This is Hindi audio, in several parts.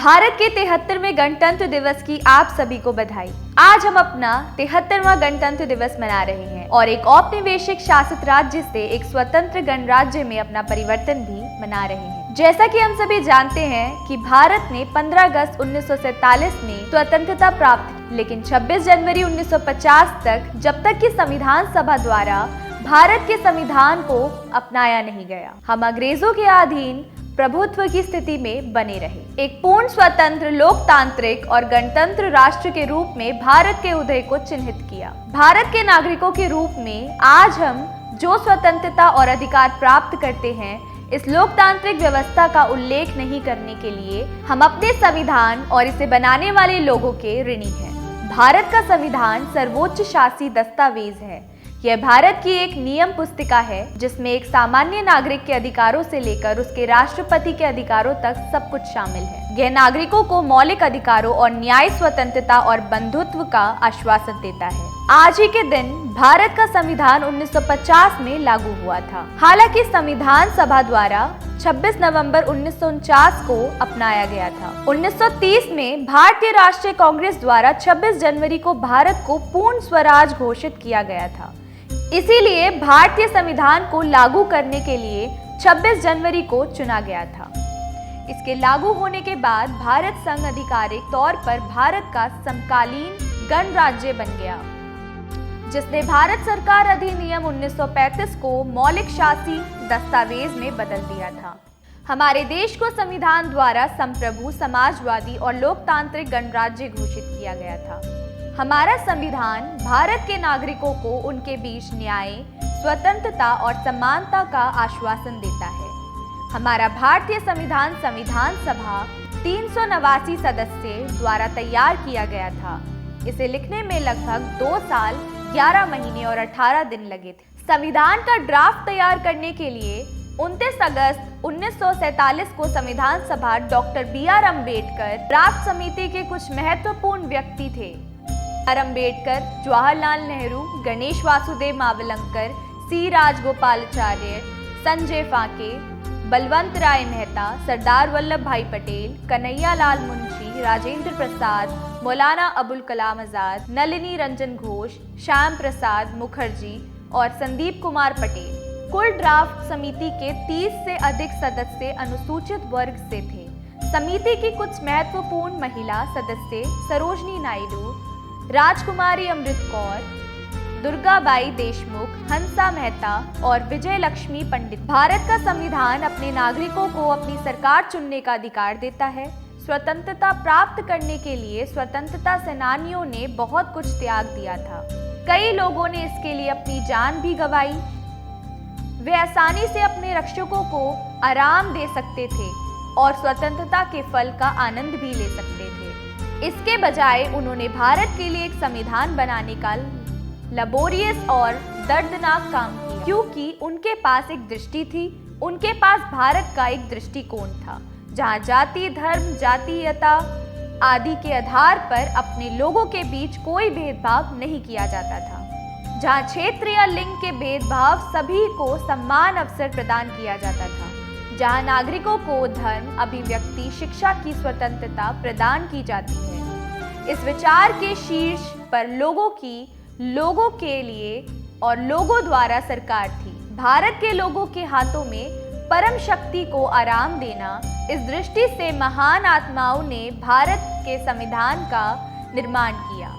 भारत के 73वें गणतंत्र दिवस की आप सभी को बधाई। आज हम अपना 73वां गणतंत्र दिवस मना रहे हैं और एक औपनिवेशिक शासित राज्य से एक स्वतंत्र गणराज्य में अपना परिवर्तन भी मना रहे हैं। जैसा कि हम सभी जानते हैं कि भारत ने 15 अगस्त 1947 में स्वतंत्रता प्राप्त की, लेकिन 26 जनवरी 1950 तक जब तक कि संविधान सभा द्वारा भारत के संविधान को अपनाया नहीं गया, हम अंग्रेजों के अधीन प्रभुत्व की स्थिति में बने रहे। एक पूर्ण स्वतंत्र, लोकतांत्रिक और गणतंत्र राष्ट्र के रूप में भारत के उदय को चिन्हित किया। भारत के नागरिकों के रूप में आज हम जो स्वतंत्रता और अधिकार प्राप्त करते हैं, इस लोकतांत्रिक व्यवस्था का उल्लेख नहीं करने के लिए हम अपने संविधान और इसे बनाने वाले लोगों के ऋणी हैं। भारत का संविधान सर्वोच्च शासी दस्तावेज है। यह भारत की एक नियम पुस्तिका है जिसमें एक सामान्य नागरिक के अधिकारों से लेकर उसके राष्ट्रपति के अधिकारों तक सब कुछ शामिल है। यह नागरिकों को मौलिक अधिकारों और न्याय, स्वतंत्रता और बंधुत्व का आश्वासन देता है। आज ही के दिन भारत का संविधान 1950 में लागू हुआ था। हालांकि संविधान सभा द्वारा 26 नवंबर 1949 को अपनाया गया था। 1930 में भारतीय राष्ट्रीय कांग्रेस द्वारा 26 जनवरी को भारत को पूर्ण स्वराज घोषित किया गया था। इसीलिए भारतीय संविधान को लागू करने के लिए 26 जनवरी को चुना गया था। इसके लागू होने के बाद भारत संघ आधिकारिक तौर पर भारत का समकालीन गणराज्य बन गया, जिसने भारत सरकार अधिनियम 1935 को मौलिक शासी दस्तावेज में बदल दिया था। हमारे देश को संविधान द्वारा संप्रभु, समाजवादी और लोकतांत्रिक गणराज्य घोषित किया गया था। हमारा संविधान भारत के नागरिकों को उनके बीच न्याय, स्वतंत्रता और समानता का आश्वासन देता है। हमारा भारतीय संविधान संविधान सभा 389 सदस्य द्वारा तैयार किया गया था। इसे लिखने में लगभग 2 साल 11 महीने और 18 दिन लगे थे। संविधान का ड्राफ्ट तैयार करने के लिए 29 अगस्त 1947 को संविधान सभा डॉक्टर B.R. अम्बेडकर ड्राफ्ट समिति के कुछ महत्वपूर्ण व्यक्ति थे। अम्बेडकर, जवाहरलाल नेहरू, गणेश वासुदेव मावलंकर, C. राजगोपालाचार्य, संजय फाके, बलवंत राय मेहता, सरदार वल्लभ भाई पटेल, कन्हैया लाल मुंशी, राजेंद्र प्रसाद, मौलाना अबुल कलाम आजाद, नलिनी रंजन घोष, श्याम प्रसाद मुखर्जी और संदीप कुमार पटेल। कुल ड्राफ्ट समिति के 30 से अधिक सदस्य अनुसूचित वर्ग से थे। समिति की कुछ महत्वपूर्ण महिला सदस्य सरोजनी नायडू, राजकुमारी अमृत कौर, दुर्गाबाई देशमुख, हंसा मेहता और विजय लक्ष्मी पंडित। भारत का संविधान अपने नागरिकों को अपनी सरकार चुनने का अधिकार देता है। स्वतंत्रता प्राप्त करने के लिए स्वतंत्रता सेनानियों ने बहुत कुछ त्याग दिया था। कई लोगों ने इसके लिए अपनी जान भी गंवाई। वे आसानी से अपने रक्षकों को आराम दे सकते थे और स्वतंत्रता के फल का आनंद भी ले सकते थे। इसके बजाय उन्होंने भारत के लिए एक संविधान बनाने का लबोरियस और दर्दनाक काम किया, क्योंकि उनके पास एक दृष्टि थी। उनके पास भारत का एक दृष्टिकोण था जहां जाति, धर्म, जातीयता आदि के आधार पर अपने लोगों के बीच कोई भेदभाव नहीं किया जाता था, जहां क्षेत्र या लिंग के भेदभाव सभी को समान अवसर प्रदान किया जाता था, जहां नागरिकों को धर्म, अभिव्यक्ति, शिक्षा की स्वतंत्रता प्रदान की जाती है। इस विचार के शीर्ष पर लोगों के लिए और लोगों द्वारा सरकार थी। भारत के लोगों के हाथों में परम शक्ति को आराम देना। इस दृष्टि से महान आत्माओं ने भारत के संविधान का निर्माण किया।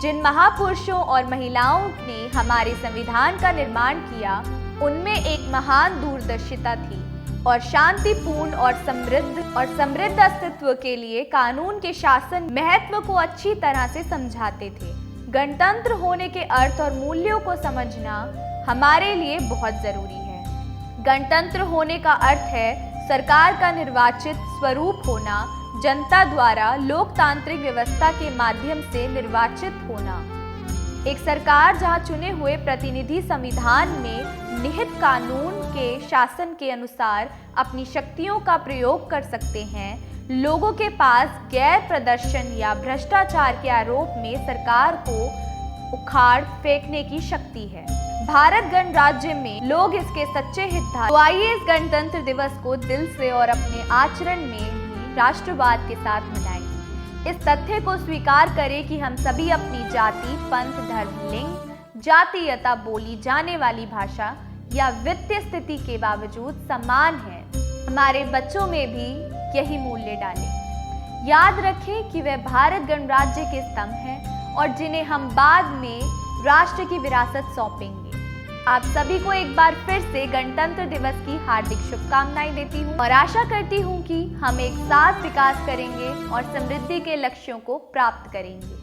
जिन महापुरुषों और महिलाओं ने हमारे संविधान का निर्माण किया, उनमें एक महान दूरदर्शिता थी और शांतिपूर्ण और समृद्ध अस्तित्व के लिए कानून के शासन महत्व को अच्छी तरह से समझाते थे। गणतंत्र होने के अर्थ और मूल्यों को समझना हमारे लिए बहुत जरूरी है। गणतंत्र होने का अर्थ है सरकार का निर्वाचित स्वरूप होना, जनता द्वारा लोकतांत्रिक व्यवस्था के माध्यम से निर्वाचित होना। एक सरकार जहां चुने हुए प्रतिनिधि संविधान में निहित कानून के शासन के अनुसार अपनी शक्तियों का प्रयोग कर सकते हैं। लोगों के पास गैर प्रदर्शन या भ्रष्टाचार के आरोप में सरकार को उखाड़ फेंकने की शक्ति है। भारत गणराज्य में लोग इसके सच्चे हितधारक। तो आइए इस गणतंत्र दिवस को दिल से और अपने आचरण में भी राष्ट्रवाद के साथ मिलाएं। इस तथ्य को स्वीकार करें कि हम सभी अपनी जाति, पंथ, धर्म, लिंग, जातीयता, बोली जाने वाली भाषा या वित्तीय स्थिति के बावजूद समान हैं। हमारे बच्चों में भी यही मूल्य डालें। याद रखें कि वे भारत गणराज्य के स्तंभ हैं और जिन्हें हम बाद में राष्ट्र की विरासत सौंपेंगे। आप सभी को एक बार फिर से गणतंत्र दिवस की हार्दिक शुभकामनाएं देती हूं और आशा करती हूं कि हम एक साथ विकास करेंगे और समृद्धि के लक्ष्यों को प्राप्त करेंगे।